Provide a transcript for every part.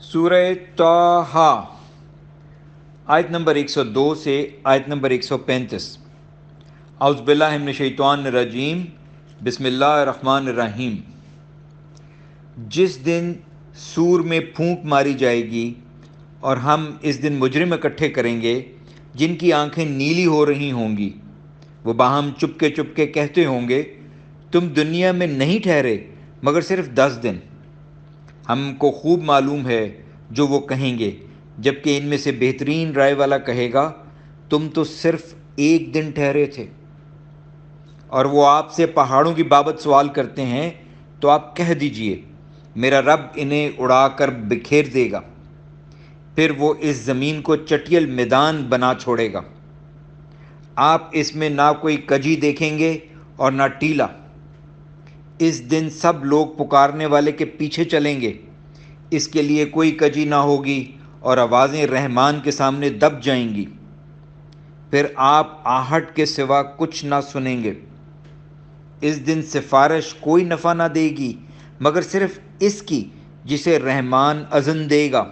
سورہ طٰہٰ آیت نمبر 102 سے آیت نمبر 135۔ اعوذ باللہ من الشیطان الرجیم، بسم اللہ الرحمن الرحیم۔ جس دن سور میں پھونک ماری جائے گی اور ہم اس دن مجرم اکٹھے کریں گے جن کی آنکھیں نیلی ہو رہی ہوں گی، وہ باہم چپکے چپکے کہتے ہوں گے تم دنیا میں نہیں ٹھہرے مگر صرف 10 دن۔ ہم کو خوب معلوم ہے جو وہ کہیں گے، جبکہ ان میں سے بہترین رائے والا کہے گا تم تو صرف 1 دن ٹھہرے تھے۔ اور وہ آپ سے پہاڑوں کی بابت سوال کرتے ہیں تو آپ کہہ دیجئے میرا رب انہیں اڑا کر بکھیر دے گا، پھر وہ اس زمین کو چٹیل میدان بنا چھوڑے گا۔ آپ اس میں نہ کوئی کجی دیکھیں گے اور نہ ٹیلا۔ اس دن سب لوگ پکارنے والے کے پیچھے چلیں گے، اس کے لیے کوئی کجی نہ ہوگی اور آوازیں رحمان کے سامنے دب جائیں گی۔ پھر آپ آہٹ کے سوا کچھ نہ سنیں گے۔ اس دن سفارش کوئی نفع نہ دے گی مگر صرف اس کی جسے رحمان اذن دے گا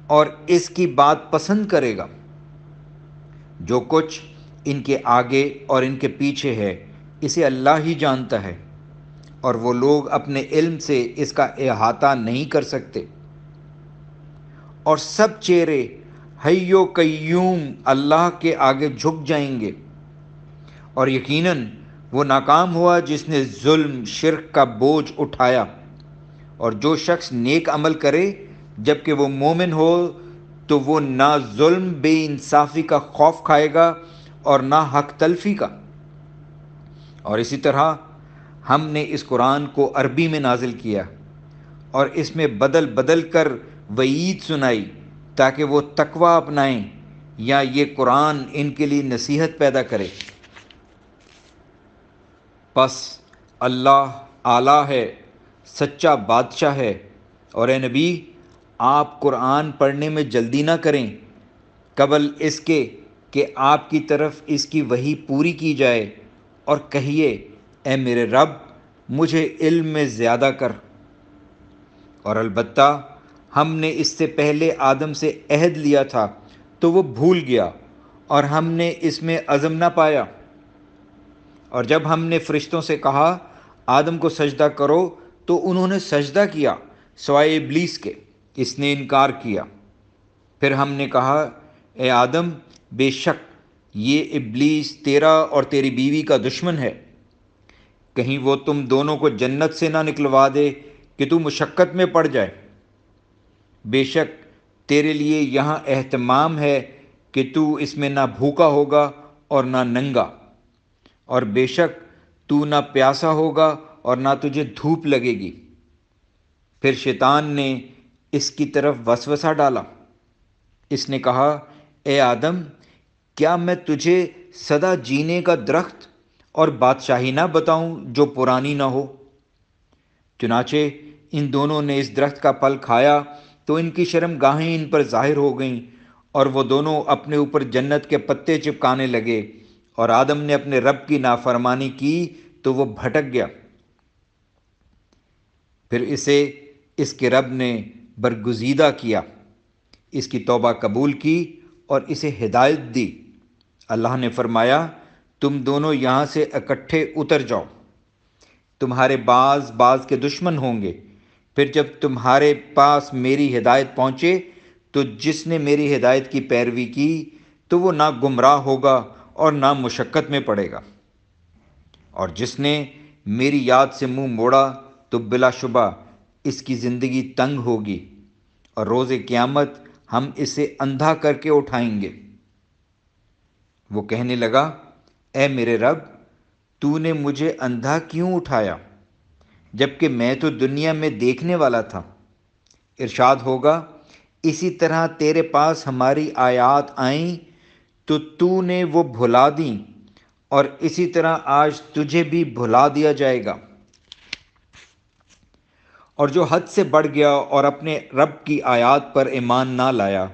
اور اس کی بات پسند کرے گا۔ جو کچھ ان کے آگے اور ان کے پیچھے ہے اسے اللہ ہی جانتا ہے، اور وہ لوگ اپنے علم سے اس کا احاطہ نہیں کر سکتے۔ اور سب چہرے حی و قیوم اللہ کے آگے جھک جائیں گے، اور یقیناً وہ ناکام ہوا جس نے ظلم شرک کا بوجھ اٹھایا۔ اور جو شخص نیک عمل کرے جبکہ وہ مومن ہو تو وہ نہ ظلم بے انصافی کا خوف کھائے گا اور نہ حق تلفی کا۔ اور اسی طرح ہم نے اس قرآن کو عربی میں نازل کیا اور اس میں بدل بدل کر وعید سنائی تاکہ وہ تقوی اپنائیں یا یہ قرآن ان کے لیے نصیحت پیدا کرے۔ پس اللہ اعلیٰ ہے، سچا بادشاہ ہے، اور اے نبی آپ قرآن پڑھنے میں جلدی نہ کریں قبل اس کے کہ آپ کی طرف اس کی وحی پوری کی جائے، اور کہیے اے میرے رب مجھے علم میں زیادہ کر۔ اور البتہ ہم نے اس سے پہلے آدم سے عہد لیا تھا تو وہ بھول گیا اور ہم نے اس میں عزم نہ پایا۔ اور جب ہم نے فرشتوں سے کہا آدم کو سجدہ کرو تو انہوں نے سجدہ کیا سوائے ابلیس کے، اس نے انکار کیا۔ پھر ہم نے کہا اے آدم بے شک یہ ابلیس تیرا اور تیری بیوی کا دشمن ہے، کہیں وہ تم دونوں کو جنت سے نہ نکلوا دے کہ تو مشقت میں پڑ جائے۔ بے شک تیرے لیے یہاں اہتمام ہے کہ تو اس میں نہ بھوکا ہوگا اور نہ ننگا، اور بے شک تو نہ پیاسا ہوگا اور نہ تجھے دھوپ لگے گی۔ پھر شیطان نے اس کی طرف وسوسہ ڈالا، اس نے کہا اے آدم کیا میں تجھے سدا جینے کا درخت اور بادشاہی نہ بتاؤں جو پرانی نہ ہو؟ چنانچہ ان دونوں نے اس درخت کا پھل کھایا تو ان کی شرم گاہیں ان پر ظاہر ہو گئیں، اور وہ دونوں اپنے اوپر جنت کے پتے چپکانے لگے، اور آدم نے اپنے رب کی نافرمانی کی تو وہ بھٹک گیا۔ پھر اسے اس کے رب نے برگزیدہ کیا، اس کی توبہ قبول کی اور اسے ہدایت دی۔ اللہ نے فرمایا تم دونوں یہاں سے اکٹھے اتر جاؤ، تمہارے بعض کے دشمن ہوں گے، پھر جب تمہارے پاس میری ہدایت پہنچے تو جس نے میری ہدایت کی پیروی کی تو وہ نہ گمراہ ہوگا اور نہ مشقت میں پڑے گا، اور جس نے میری یاد سے منہ موڑا تو بلا شبہ اس کی زندگی تنگ ہوگی، اور روز قیامت ہم اسے اندھا کر کے اٹھائیں گے۔ وہ کہنے لگا اے میرے رب تو نے مجھے اندھا کیوں اٹھایا جبکہ میں تو دنیا میں دیکھنے والا تھا؟ ارشاد ہوگا اسی طرح تیرے پاس ہماری آیات آئیں تو نے وہ بھلا دیں، اور اسی طرح آج تجھے بھی بھلا دیا جائے گا۔ اور جو حد سے بڑھ گیا اور اپنے رب کی آیات پر ایمان نہ لایا،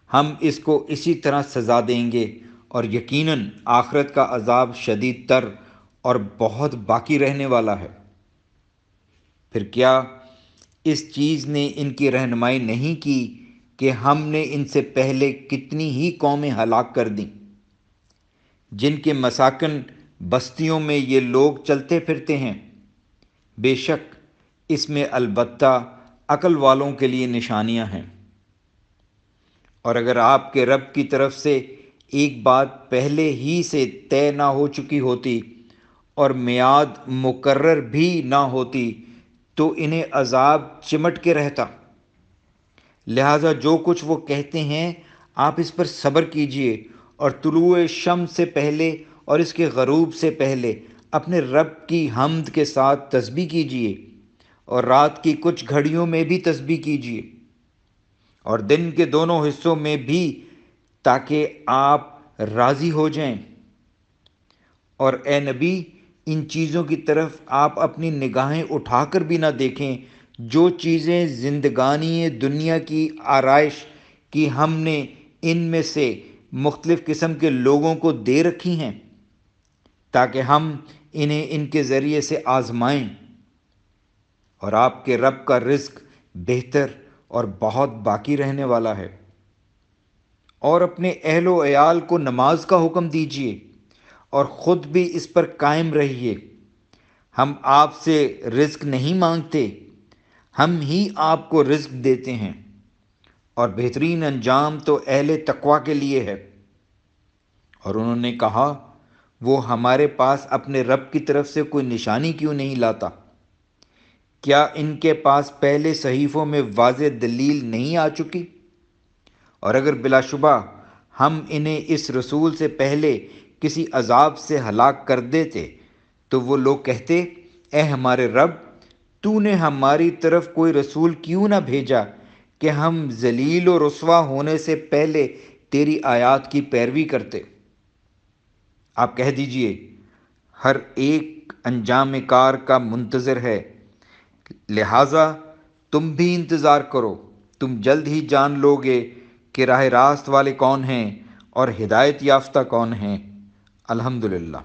ہم اس کو اسی طرح سزا دیں گے، اور یقیناً آخرت کا عذاب شدید تر اور بہت باقی رہنے والا ہے۔ پھر کیا اس چیز نے ان کی رہنمائی نہیں کی کہ ہم نے ان سے پہلے کتنی ہی قومیں ہلاک کر دیں، جن کے مساکن بستیوں میں یہ لوگ چلتے پھرتے ہیں۔ بے شک اس میں البتہ عقل والوں کے لیے نشانیاں ہیں۔ اور اگر آپ کے رب کی طرف سے ایک بات پہلے ہی سے طے نہ ہو چکی ہوتی اور میعاد مقرر بھی نہ ہوتی تو انہیں عذاب چمٹ کے رہتا۔ لہٰذا جو کچھ وہ کہتے ہیں آپ اس پر صبر کیجئے، اور طلوع شمس سے پہلے اور اس کے غروب سے پہلے اپنے رب کی حمد کے ساتھ تسبیح کیجئے، اور رات کی کچھ گھڑیوں میں بھی تسبیح کیجئے، اور دن کے دونوں حصوں میں بھی، تاکہ آپ راضی ہو جائیں۔ اور اے نبی، ان چیزوں کی طرف آپ اپنی نگاہیں اٹھا کر بھی نہ دیکھیں جو چیزیں زندگانی دنیا کی آرائش کی ہم نے ان میں سے مختلف قسم کے لوگوں کو دے رکھی ہیں، تاکہ ہم انہیں ان کے ذریعے سے آزمائیں۔ اور آپ کے رب کا رزق بہتر اور بہت باقی رہنے والا ہے۔ اور اپنے اہل و عیال کو نماز کا حکم دیجیے اور خود بھی اس پر قائم رہیے۔ ہم آپ سے رزق نہیں مانگتے، ہم ہی آپ کو رزق دیتے ہیں، اور بہترین انجام تو اہل تقوی کے لیے ہے۔ اور انہوں نے کہا، وہ ہمارے پاس اپنے رب کی طرف سے کوئی نشانی کیوں نہیں لاتا؟ کیا ان کے پاس پہلے صحیفوں میں واضح دلیل نہیں آ چکی؟ اور اگر بلا شبہ ہم انہیں اس رسول سے پہلے کسی عذاب سے ہلاک کر دیتے تو وہ لوگ کہتے، اے ہمارے رب، تو نے ہماری طرف کوئی رسول کیوں نہ بھیجا کہ ہم ذلیل و رسوا ہونے سے پہلے تیری آیات کی پیروی کرتے۔ آپ کہہ دیجئے، ہر ایک انجام کار کا منتظر ہے، لہٰذا تم بھی انتظار کرو، تم جلد ہی جان لو گے کہ راہ راست والے کون ہیں اور ہدایت یافتہ کون ہیں۔ الحمدللہ۔